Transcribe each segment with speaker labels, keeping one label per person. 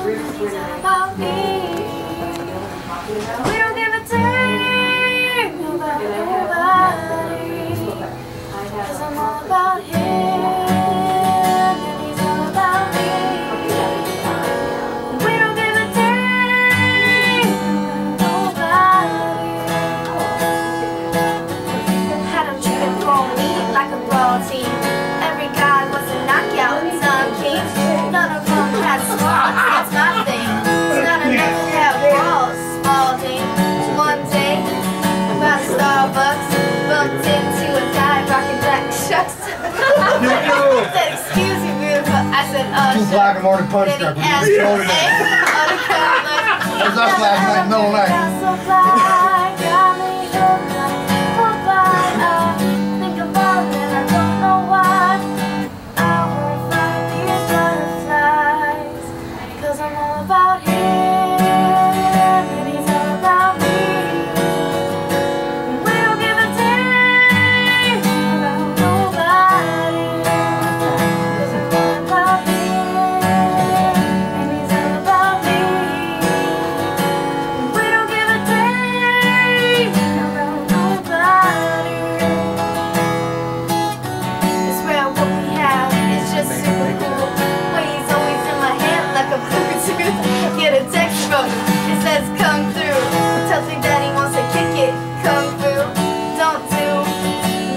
Speaker 1: about me. We don't give a damn about nobody, 'cause I'm all about him and he's all about me. We don't give a damn about nobody. Had him treated for me like a royalty. Every guy was a knockout, some kings. None of them had smarts, that's my thing. None of them had walls, small things. One day, about Starbucks, bumped into a guy rocking black shirts. He said, "Excuse me, beautiful." I said, "Oh,
Speaker 2: Too
Speaker 1: sure."
Speaker 2: black and more than punch
Speaker 1: Then he
Speaker 2: grab.
Speaker 1: asked me, "Hey, on the counter."
Speaker 2: That was us last night, middle of the night.
Speaker 1: So fly, got me hooked like Popeye. I think about it, I don't know why. I wanna find these butterflies, 'cause I'm all about him and he's all about me. We don't give a damn about nobody, 'cause I'm all about him and he's all about me. We don't give a damn about nobody. I swear what we have is just super cool. When he's always in my hand like a Bluetooth. Get a text from him, it says come through. Tells me that he wants to kick it, kung fu. Don't do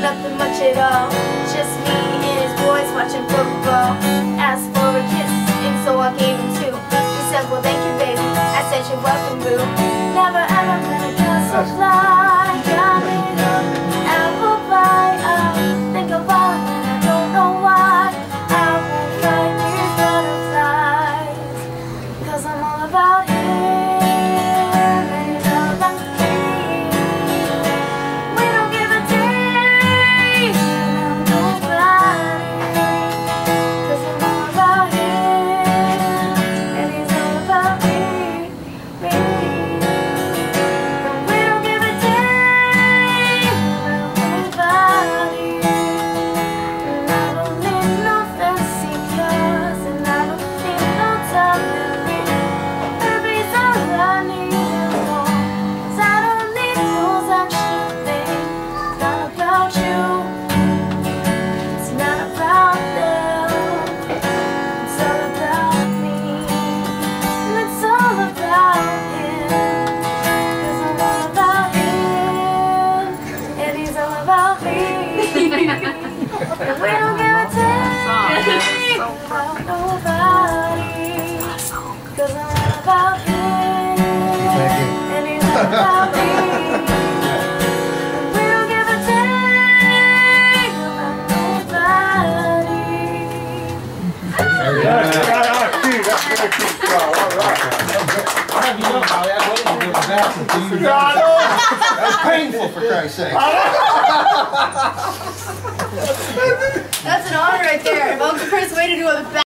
Speaker 1: nothing much at all. Just me and his boys watching football. Asked for a kiss, and so I gave him two. He said, "Well, thank you, baby." I said, "You're welcome, boo." Never ever met a girl so fly. Got me hooked, apple pie. I think about it, I don't know why. I won't fight these butterflies, 'cause I'm all about him and he's all about me. We don't give a damn about nobody, 'cause I'm all about him and he's all about me. We don't give a damn about nobody. And I don't need no fancy cars, and I don't need no jewelry. Baby's all I need and more, 'cause I don't need those extra things. It's not about you, it's not about them, it's all about me, and it's all about him, 'cause I'm all about him and he's all about me. And we don't give a damn about nobody, 'cause I'm all about him and he's all about me. And we don't give a damn about nobody.
Speaker 2: That's painful, for Christ's sake.
Speaker 1: That's an honor right there. If Uncle Chris waited to do a